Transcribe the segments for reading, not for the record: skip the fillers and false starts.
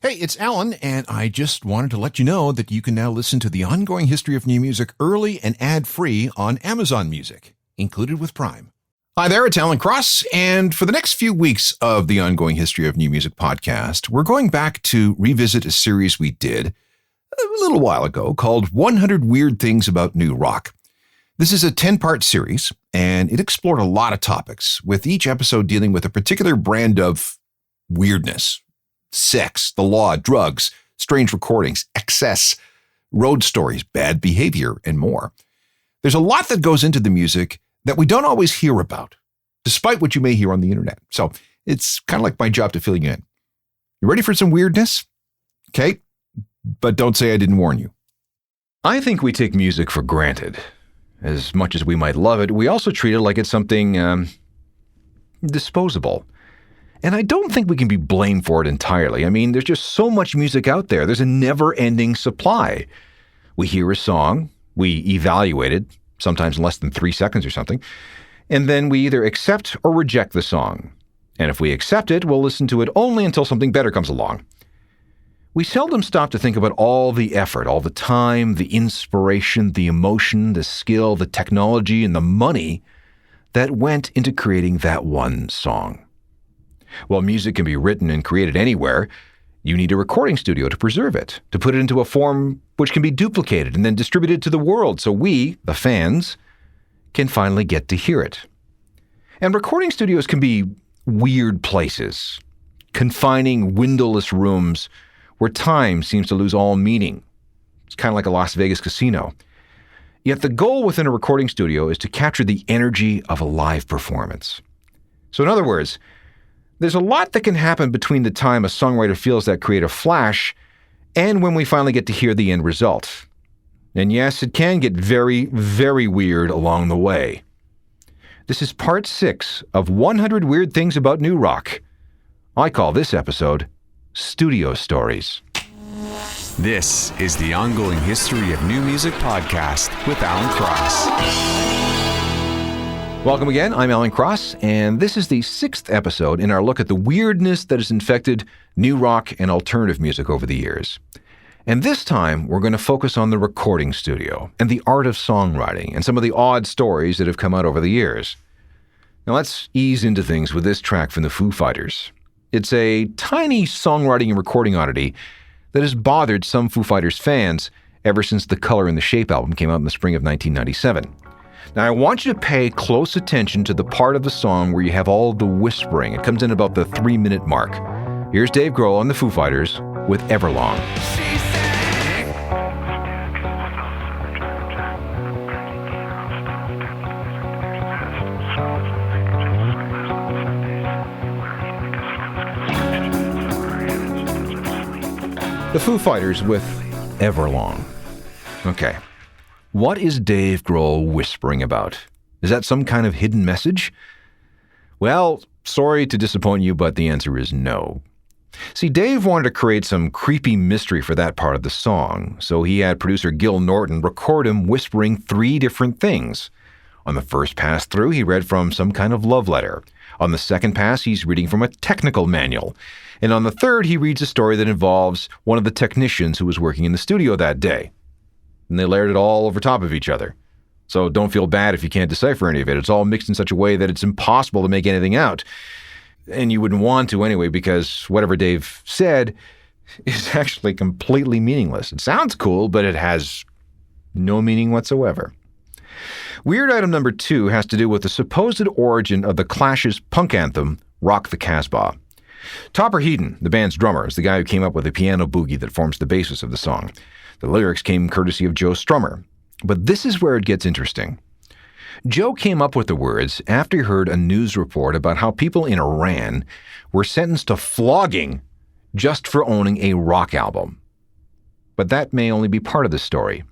Hey, it's Alan, and I just wanted to let you know that you can now listen to the ongoing history of new music early and ad-free on Amazon Music, included with Prime. Hi there, it's Alan Cross, and for the next few weeks of the ongoing history of new music podcast, we're going back to revisit a series we did a little while ago called 100 Weird Things About New Rock. This is a 10-part series, and it explored a lot of topics, with each episode dealing with a particular brand of weirdness. Sex, the law, drugs, strange recordings, excess, road stories, bad behavior, and more. There's a lot that goes into the music that we don't always hear about, despite what you may hear on the internet. So it's kind of like my job to fill you in. You ready for some weirdness? Okay, but don't say I didn't warn you. I think we take music for granted. As much as we might love it, we also treat it like it's something disposable. And I don't think we can be blamed for it entirely. I mean, there's just so much music out there. There's a never-ending supply. We hear a song, we evaluate it, sometimes in less than 3 seconds or something, and then we either accept or reject the song. And if we accept it, we'll listen to it only until something better comes along. We seldom stop to think about all the effort, all the time, the inspiration, the emotion, the skill, the technology, and the money that went into creating that one song. While music can be written and created anywhere, you need a recording studio to preserve it, to put it into a form which can be duplicated and then distributed to the world so we, the fans, can finally get to hear it. And recording studios can be weird places, confining, windowless rooms where time seems to lose all meaning. It's kind of like a Las Vegas casino. Yet the goal within a recording studio is to capture the energy of a live performance. So in other words, there's a lot that can happen between the time a songwriter feels that creative flash and when we finally get to hear the end result. And yes, it can get very, very weird along the way. This is part 6 of 100 Weird Things About New Rock. I call this episode Studio Stories. This is the Ongoing History of New Music podcast with Alan Cross. Welcome again, I'm Alan Cross, and this is the 6th episode in our look at the weirdness that has infected new rock and alternative music over the years. And this time, we're going to focus on the recording studio and the art of songwriting and some of the odd stories that have come out over the years. Now let's ease into things with this track from the Foo Fighters. It's a tiny songwriting and recording oddity that has bothered some Foo Fighters fans ever since the Color and the Shape album came out in the spring of 1997. Now, I want you to pay close attention to the part of the song where you have all the whispering. It comes in about the 3-minute mark. Here's Dave Grohl on the Foo Fighters with Everlong. The Foo Fighters with Everlong. Okay. What is Dave Grohl whispering about? Is that some kind of hidden message? Well, sorry to disappoint you, but the answer is no. See, Dave wanted to create some creepy mystery for that part of the song, so he had producer Gil Norton record him whispering 3 different things. On the first pass through, he read from some kind of love letter. On the second pass, he's reading from a technical manual. And on the third, he reads a story that involves one of the technicians who was working in the studio that day. And they layered it all over top of each other. So don't feel bad if you can't decipher any of it. It's all mixed in such a way that it's impossible to make anything out. And you wouldn't want to anyway, because whatever Dave said is actually completely meaningless. It sounds cool, but it has no meaning whatsoever. Weird item number 2 has to do with the supposed origin of the Clash's punk anthem, Rock the Casbah. Topper Headon, the band's drummer, is the guy who came up with the piano boogie that forms the basis of the song. The lyrics came courtesy of Joe Strummer. But this is where it gets interesting. Joe came up with the words after he heard a news report about how people in Iran were sentenced to flogging just for owning a rock album. But that may only be part of the story.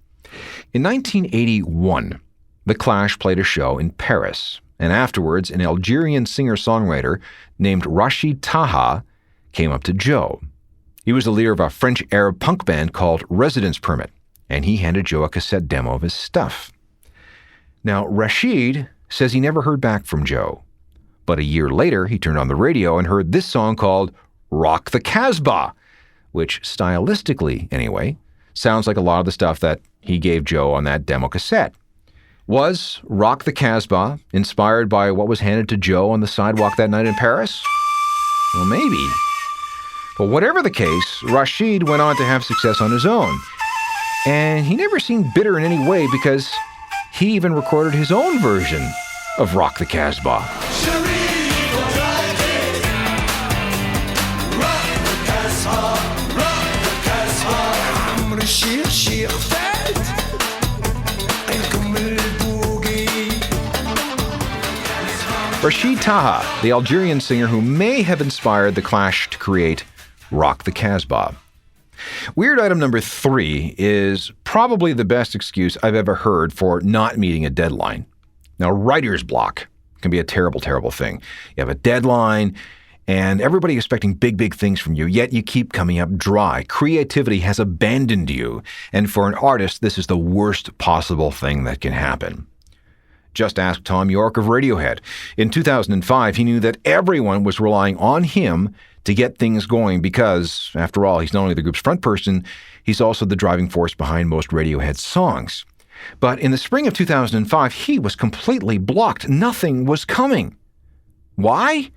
In 1981, The Clash played a show in Paris, and afterwards an Algerian singer-songwriter named Rashid Taha came up to Joe. He was the leader of a French Arab punk band called Residence Permit, and he handed Joe a cassette demo of his stuff. Now, Rashid says he never heard back from Joe, but a year later he turned on the radio and heard this song called Rock the Casbah, which stylistically, anyway, sounds like a lot of the stuff that he gave Joe on that demo cassette. Was Rock the Casbah inspired by what was handed to Joe on the sidewalk that night in Paris? Well, maybe. But whatever the case, Rashid went on to have success on his own. And he never seemed bitter in any way because he even recorded his own version of Rock the Casbah. Rashid Taha, the Algerian singer who may have inspired The Clash to create Rock the Casbah. Weird item number 3 is probably the best excuse I've ever heard for not meeting a deadline. Now, writer's block can be a terrible, terrible thing. You have a deadline, and everybody is expecting big, big things from you, yet you keep coming up dry. Creativity has abandoned you, and for an artist, this is the worst possible thing that can happen. Just ask Tom York of Radiohead. In 2005, he knew that everyone was relying on him to get things going because, after all, he's not only the group's front person, he's also the driving force behind most Radiohead songs. But in the spring of 2005, he was completely blocked. Nothing was coming. Why?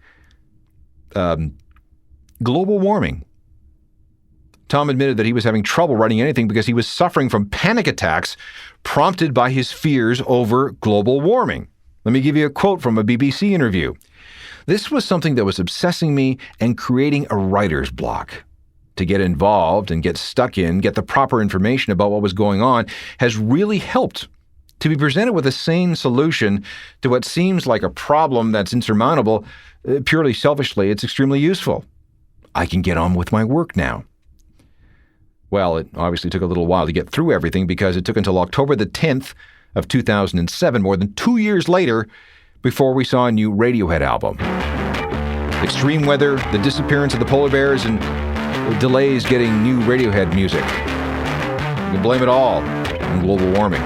Global warming. Tom admitted that he was having trouble writing anything because he was suffering from panic attacks prompted by his fears over global warming. Let me give you a quote from a BBC interview. "This was something that was obsessing me and creating a writer's block. To get involved and get stuck in, get the proper information about what was going on has really helped. To be presented with a sane solution to what seems like a problem that's insurmountable, purely selfishly, it's extremely useful. I can get on with my work now." Well, it obviously took a little while to get through everything because it took until October the 10th of 2007, more than 2 years later, before we saw a new Radiohead album. Extreme weather, the disappearance of the polar bears, and delays getting new Radiohead music. You can blame it all on global warming.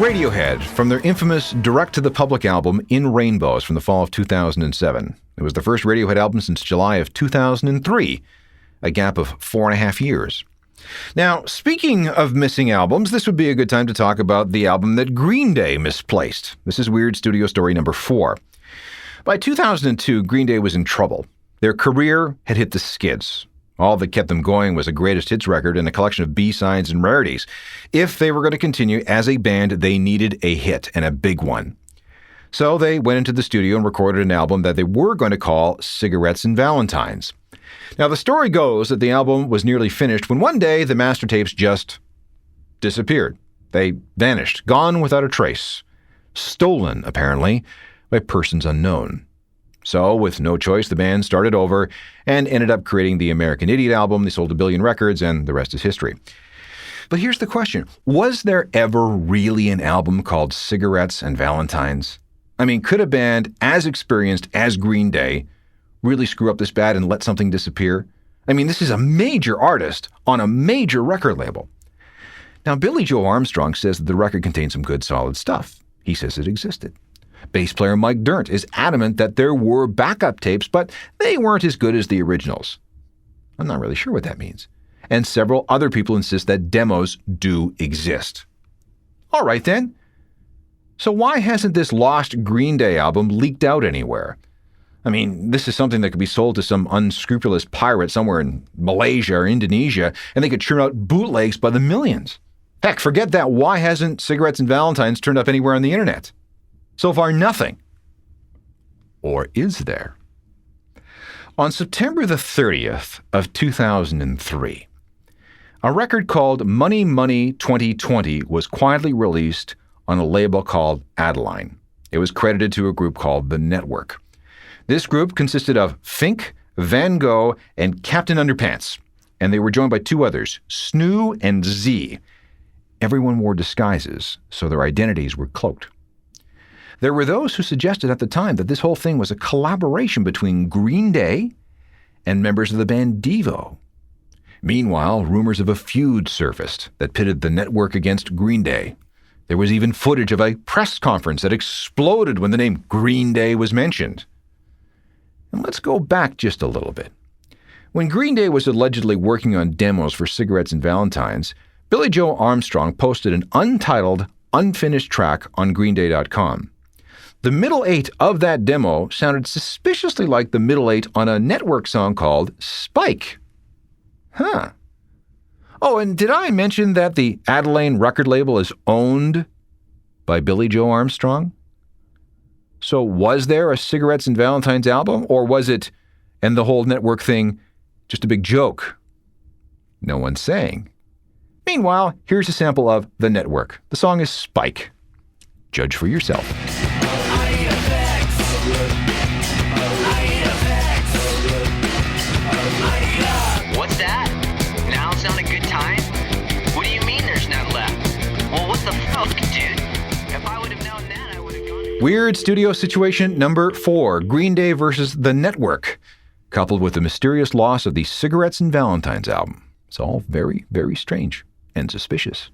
Radiohead, from their infamous direct-to-the-public album In Rainbows from the fall of 2007. It was the first Radiohead album since July of 2003, a gap of 4.5 years. Now, speaking of missing albums, this would be a good time to talk about the album that Green Day misplaced. This is Weird Studio Story number 4. By 2002, Green Day was in trouble. Their career had hit the skids. All that kept them going was a greatest hits record and a collection of B-sides and rarities. If they were going to continue as a band, they needed a hit, and a big one. So they went into the studio and recorded an album that they were going to call Cigarettes and Valentines. Now, the story goes that the album was nearly finished when one day the master tapes just disappeared. They vanished, gone without a trace. Stolen, apparently, by persons unknown. So, with no choice, the band started over and ended up creating the American Idiot album. They sold 1 billion records, and the rest is history. But here's the question. Was there ever really an album called Cigarettes and Valentines? I mean, could a band as experienced as Green Day really screw up this bad and let something disappear? I mean, this is a major artist on a major record label. Now, Billy Joe Armstrong says that the record contained some good, solid stuff. He says it existed. Bass player Mike Dirnt is adamant that there were backup tapes, but they weren't as good as the originals. I'm not really sure what that means. And several other people insist that demos do exist. All right, then. So why hasn't this lost Green Day album leaked out anywhere? I mean, this is something that could be sold to some unscrupulous pirate somewhere in Malaysia or Indonesia, and they could churn out bootlegs by the millions. Heck, forget that. Why hasn't Cigarettes and Valentines turned up anywhere on the internet? So far, nothing. Or is there? On September the 30th of 2003, a record called Money Money 2020 was quietly released on a label called Adeline. It was credited to a group called The Network. This group consisted of Fink, Van Gogh, and Captain Underpants, and they were joined by 2 others, Snoo and Z. Everyone wore disguises, so their identities were cloaked. There were those who suggested at the time that this whole thing was a collaboration between Green Day and members of the band Devo. Meanwhile, rumors of a feud surfaced that pitted the network against Green Day. There was even footage of a press conference that exploded when the name Green Day was mentioned. And let's go back just a little bit. When Green Day was allegedly working on demos for Cigarettes and Valentines, Billie Joe Armstrong posted an untitled, unfinished track on greenday.com. The middle eight of that demo sounded suspiciously like the middle eight on a network song called Spike. Huh. Oh, and did I mention that the Adelaine record label is owned by Billie Joe Armstrong? So was there a Cigarettes and Valentines album, or was it, and the whole network thing, just a big joke? No one's saying. Meanwhile, here's a sample of The Network. The song is Spike. Judge for yourself. What's that? Now sound a good time? What do you mean there's none left? Well, what the fuck, dude? If I would have known that, I would have gone... Weird studio situation number 4, Green Day versus The Network, coupled with the mysterious loss of the Cigarettes and Valentines album. It's all very, very strange and suspicious.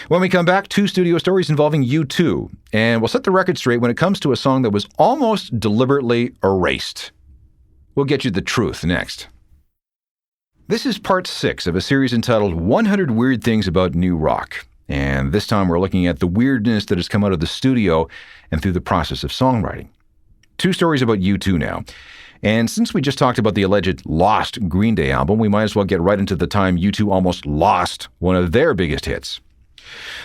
When we come back, 2 studio stories involving U2, and we'll set the record straight when it comes to a song that was almost deliberately erased. We'll get you the truth next. This is part 6 of a series entitled 100 Weird Things About New Rock, and this time we're looking at the weirdness that has come out of the studio and through the process of songwriting. 2 stories about U2 now. And since we just talked about the alleged lost Green Day album, we might as well get right into the time U2 almost lost one of their biggest hits.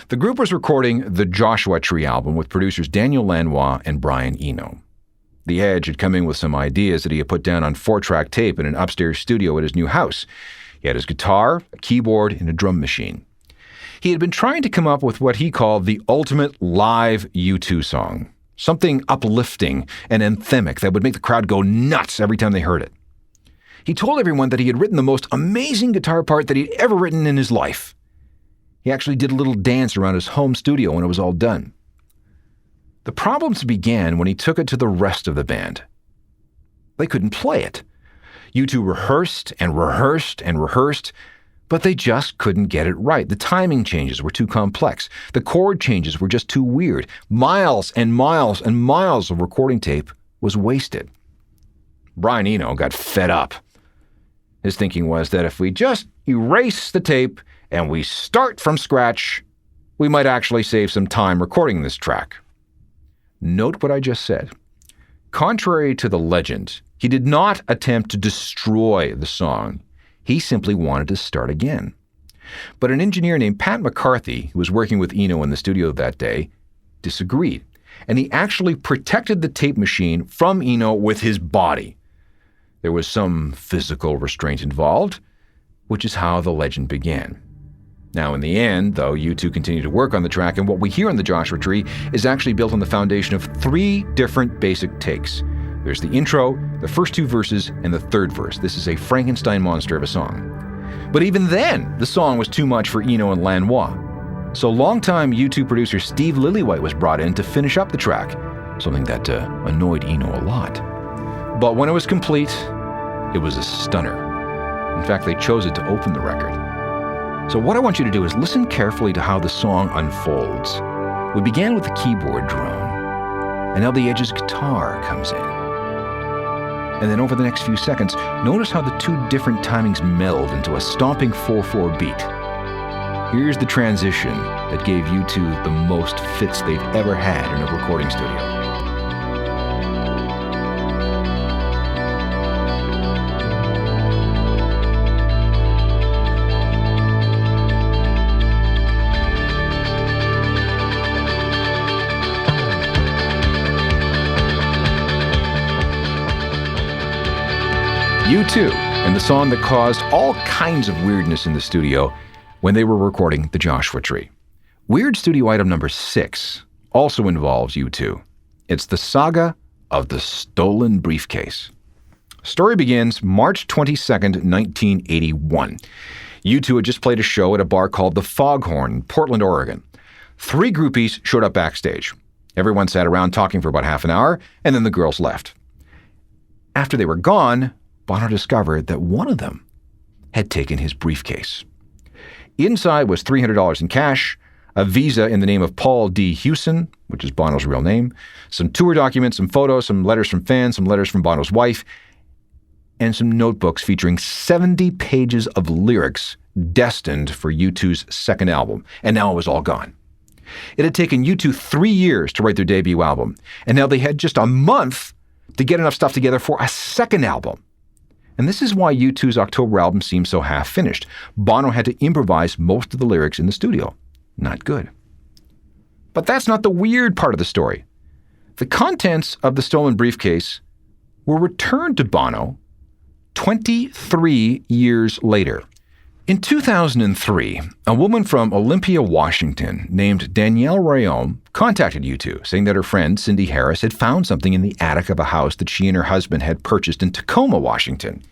The group was recording the Joshua Tree album with producers Daniel Lanois and Brian Eno. The Edge had come in with some ideas that he had put down on 4-track tape in an upstairs studio at his new house. He had his guitar, a keyboard, and a drum machine. He had been trying to come up with what he called the ultimate live U2 song. Something uplifting and anthemic that would make the crowd go nuts every time they heard it. He told everyone that he had written the most amazing guitar part that he'd ever written in his life. He actually did a little dance around his home studio when it was all done. The problems began when he took it to the rest of the band. They couldn't play it. U2 rehearsed and rehearsed and rehearsed, but they just couldn't get it right. The timing changes were too complex. The chord changes were just too weird. Miles and miles and miles of recording tape was wasted. Brian Eno got fed up. His thinking was that if we just erase the tape and we start from scratch, we might actually save some time recording this track. Note what I just said. Contrary to the legend, he did not attempt to destroy the song. He simply wanted to start again. But an engineer named Pat McCarthy, who was working with Eno in the studio that day, disagreed. And he actually protected the tape machine from Eno with his body. There was some physical restraint involved, which is how the legend began. Now, in the end, though, U2 continued to work on the track, and what we hear on the Joshua Tree is actually built on the foundation of 3 different basic takes. There's the intro, the first 2 verses, and the 3rd verse. This is a Frankenstein monster of a song. But even then, the song was too much for Eno and Lanois. So longtime U2 producer Steve Lillywhite was brought in to finish up the track, something that annoyed Eno a lot. But when it was complete, it was a stunner. In fact, they chose it to open the record. So what I want you to do is listen carefully to how the song unfolds. We began with the keyboard drone, and now the Edge's guitar comes in. And then over the next few seconds, notice how the 2 different timings meld into a stomping 4/4 beat. Here's the transition that gave U2 the most fits they've ever had in a recording studio. U2, and the song that caused all kinds of weirdness in the studio when they were recording the Joshua Tree. Weird studio item number 6 also involves U2. It's the saga of the stolen briefcase. Story begins March 22nd, 1981. U2 had just played a show at a bar called the Foghorn in Portland, Oregon. 3 groupies showed up backstage. Everyone sat around talking for about half an hour, and then the girls left. After they were gone, Bono discovered that one of them had taken his briefcase. Inside was $300 in cash, a visa in the name of Paul D. Hewson, which is Bono's real name, some tour documents, some photos, some letters from fans, some letters from Bono's wife, and some notebooks featuring 70 pages of lyrics destined for U2's second album. And now it was all gone. It had taken U2 3 years to write their debut album, and now they had just a month to get enough stuff together for a second album. And this is why U2's October album seems so half-finished. Bono had to improvise most of the lyrics in the studio. Not good. But that's not the weird part of the story. The contents of the stolen briefcase were returned to Bono 23 years later. In 2003, a woman from Olympia, Washington, named Danielle Rayom, contacted U2, saying that her friend, Cindy Harris, had found something in the attic of a house that she and her husband had purchased in Tacoma, Washington.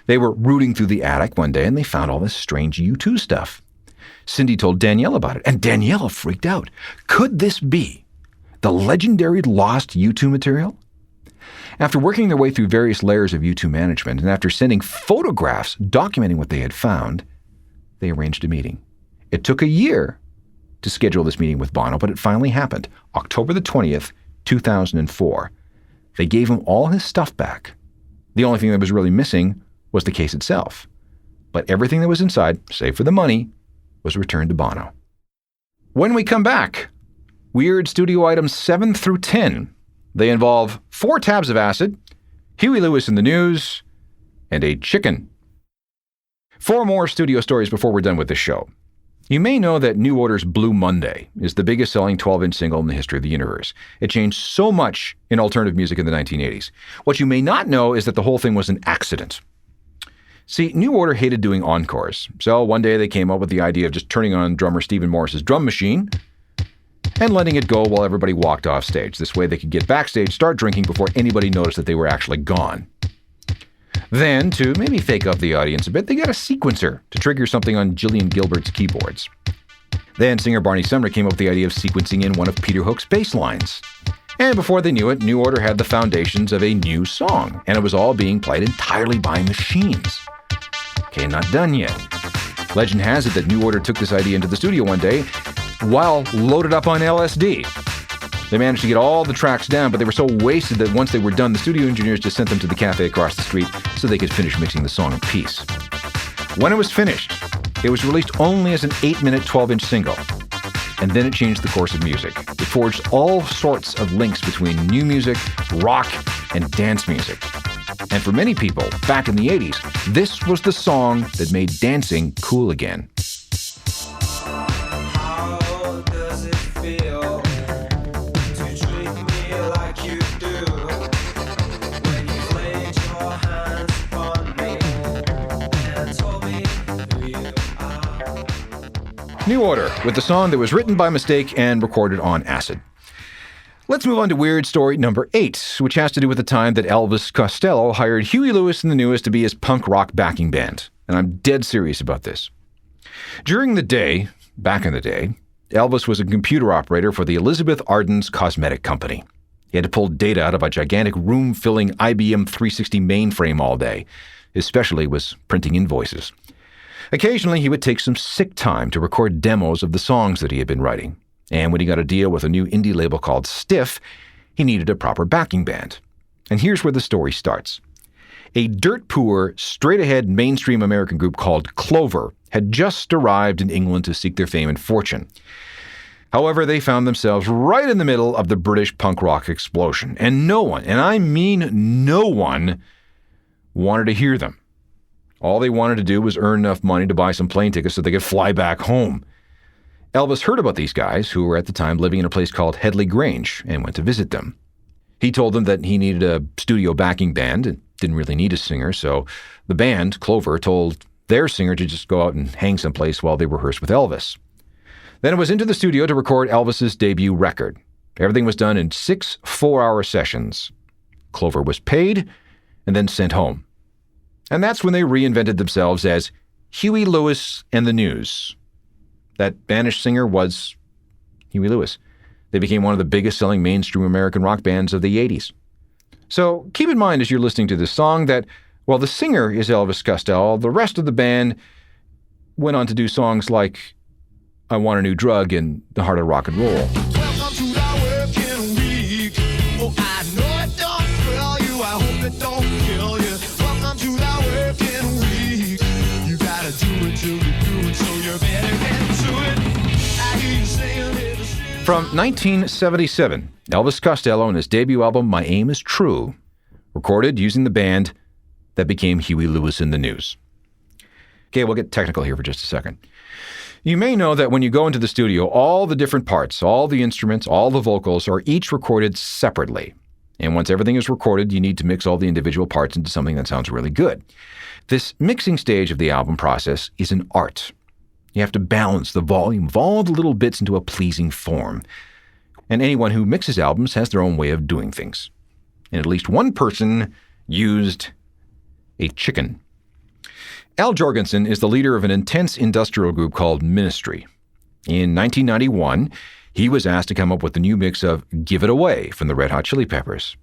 They were rooting through the attic one day and they found all this strange U2 stuff. Cindy told Danielle about it, and Danielle freaked out. Could this be the legendary lost U2 material? After working their way through various layers of U2 management, and after sending photographs documenting what they had found, they arranged a meeting. It took a year to schedule this meeting with Bono, but it finally happened. October the 20th, 2004. They gave him all his stuff back. The only thing that was really missing was the case itself. But everything that was inside, save for the money, was returned to Bono. When we come back, weird studio items 7 through 10. They involve 4 tabs of acid, Huey Lewis in the news, and a chicken. 4 more studio stories before we're done with this show. You may know that New Order's Blue Monday is the biggest selling 12-inch single in the history of the universe. It changed so much in alternative music in the 1980s. What you may not know is that the whole thing was an accident. See, New Order hated doing encores, so one day they came up with the idea of just turning on drummer Stephen Morris's drum machine and letting it go while everybody walked off stage. This way they could get backstage, start drinking before anybody noticed that they were actually gone. Then, to maybe fake up the audience a bit, they got a sequencer to trigger something on Gillian Gilbert's keyboards. Then singer Barney Sumner came up with the idea of sequencing in one of Peter Hook's bass lines. And before they knew it, New Order had the foundations of a new song, and it was all being played entirely by machines. Okay, not done yet. Legend has it that New Order took this idea into the studio one day while loaded up on LSD. They managed to get all the tracks down, but they were so wasted that once they were done, the studio engineers just sent them to the cafe across the street so they could finish mixing the song in peace. When it was finished, it was released only as an 8-minute 12-inch single. And then it changed the course of music. It forged all sorts of links between new music, rock, and dance music. And for many people, back in the 80s, this was the song that made dancing cool again. How does it feel to treat me like you do when you laid your hands upon me and told me who you are? New Order, with the song that was written by mistake and recorded on acid. Let's move on to weird story number 8, which has to do with the time that Elvis Costello hired Huey Lewis and the News to be his punk rock backing band. And I'm dead serious about this. During the day, back in the day, Elvis was a computer operator for the Elizabeth Arden's cosmetic company. He had to pull data out of a gigantic room-filling IBM 360 mainframe all day. His specialty was printing invoices. Occasionally, he would take some sick time to record demos of the songs that he had been writing. And when he got a deal with a new indie label called Stiff, he needed a proper backing band. And here's where the story starts. A dirt-poor, straight-ahead mainstream American group called Clover had just arrived in England to seek their fame and fortune. However, they found themselves right in the middle of the British punk rock explosion, and no one, and I mean no one, wanted to hear them. All they wanted to do was earn enough money to buy some plane tickets so they could fly back home. Elvis heard about these guys, who were at the time living in a place called Headley Grange, and went to visit them. He told them that he needed a studio backing band and didn't really need a singer, so the band, Clover, told their singer to just go out and hang someplace while they rehearsed with Elvis. Then it was into the studio to record Elvis's debut record. Everything was done in 6 4-hour sessions. Clover was paid and then sent home. And that's when they reinvented themselves as Huey Lewis and the News. That banished singer was Huey Lewis. They became one of the biggest selling mainstream American rock bands of the 80s. So keep in mind as you're listening to this song that Well, the singer is Elvis Costello. The rest of the band went on to do songs like I Want a New Drug and The Heart of Rock and Roll. Welcome to the working week. Oh, I know it don't thrill you. I hope it don't kill you. Welcome to the working week. You gotta do it till you do it, so you better get to it. I hear you saying it. From 1977, Elvis Costello and his debut album, My Aim is True, recorded using the band that became Huey Lewis and the News. Okay, we'll get technical here for just a second. You may know that when you go into the studio, all the different parts, all the instruments, all the vocals are each recorded separately. And once everything is recorded, you need to mix all the individual parts into something that sounds really good. This mixing stage of the album process is an art. You have to balance the volume of all the little bits into a pleasing form. And anyone who mixes albums has their own way of doing things. And at least one person used a chicken. Al Jourgensen is the leader of an intense industrial group called Ministry. In 1991, he was asked to come up with a new mix of Give It Away from the Red Hot Chili Peppers.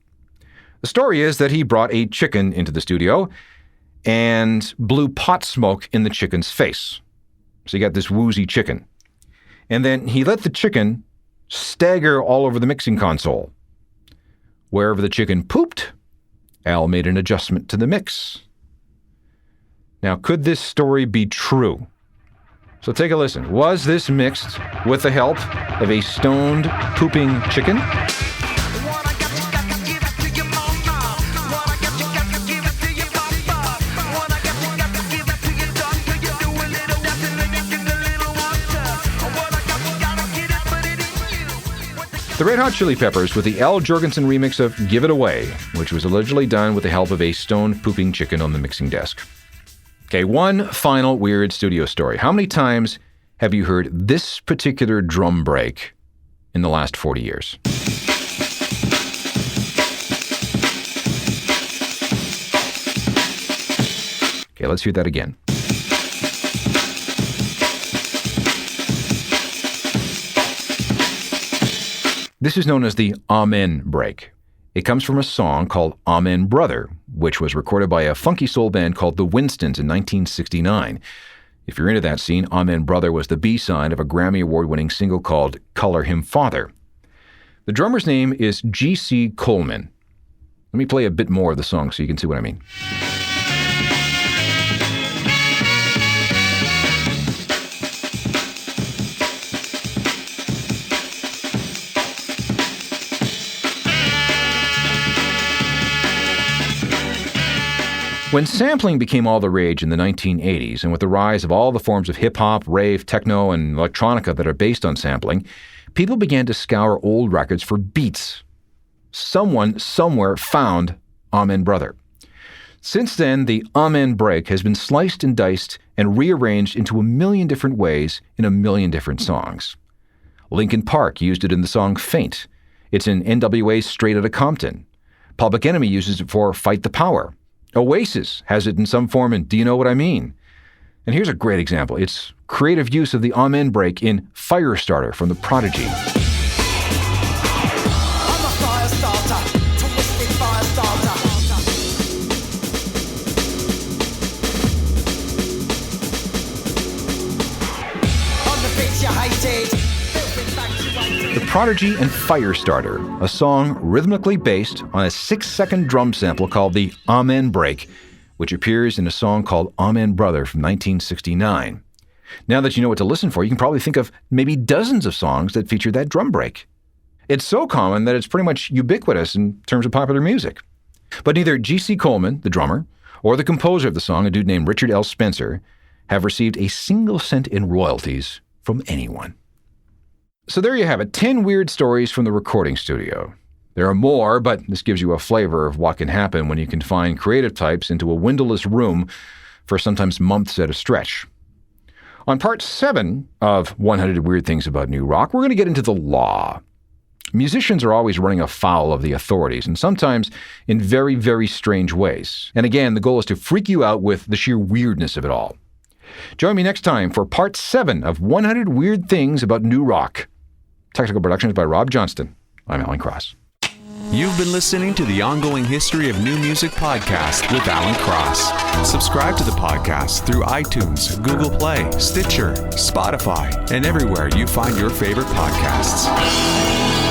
The story is that he brought a chicken into the studio and blew pot smoke in the chicken's face. So you got this woozy chicken. And then he let the chicken stagger all over the mixing console. Wherever the chicken pooped, Al made an adjustment to the mix. Now, could this story be true? So take a listen. Was this mixed with the help of a stoned, pooping chicken? The Red Hot Chili Peppers with the Al Jourgensen remix of Give It Away, which was allegedly done with the help of a stoned, pooping chicken on the mixing desk. Okay, one final weird studio story. How many times have you heard this particular drum break in the last 40 years? Okay, let's hear that again. This is known as the Amen break. It comes from a song called Amen Brother, which was recorded by a funky soul band called the Winstons in 1969. If you're into that scene, Amen Brother was the B-side of a Grammy Award-winning single called Color Him Father. The drummer's name is G.C. Coleman. Let me play a bit more of the song so you can see what I mean. When sampling became all the rage in the 1980s, and with the rise of all the forms of hip-hop, rave, techno, and electronica that are based on sampling, people began to scour old records for beats. Someone somewhere found Amen Brother. Since then, the Amen break has been sliced and diced and rearranged into a million different ways in a million different songs. Linkin Park used it in the song Faint. It's in NWA's Straight Outta Compton. Public Enemy uses it for Fight the Power. Oasis has it in some form in Do You Know What I Mean? And here's a great example. It's creative use of the Amen break in Firestarter from The Prodigy. I'm a fire starter, twisted fire starter. On the pitch you hated. The Prodigy and Firestarter, a song rhythmically based on a 6-second drum sample called the Amen break, which appears in a song called Amen Brother from 1969. Now that you know what to listen for, you can probably think of maybe dozens of songs that feature that drum break. It's so common that it's pretty much ubiquitous in terms of popular music. But neither G.C. Coleman, the drummer, or the composer of the song, a dude named Richard L. Spencer, have received a single cent in royalties from anyone. So there you have it, 10 weird stories from the recording studio. There are more, but this gives you a flavor of what can happen when you confine creative types into a windowless room for sometimes months at a stretch. On part 7 of 100 Weird Things About New Rock, we're going to get into the law. Musicians are always running afoul of the authorities, and sometimes in very, very strange ways. And again, the goal is to freak you out with the sheer weirdness of it all. Join me next time for part 7 of 100 Weird Things About New Rock. Technical productions by Rob Johnston. I'm Alan Cross. You've been listening to the Ongoing History of New Music podcast with Alan Cross. Subscribe to the podcast through iTunes, Google Play, Stitcher, Spotify, and everywhere you find your favorite podcasts.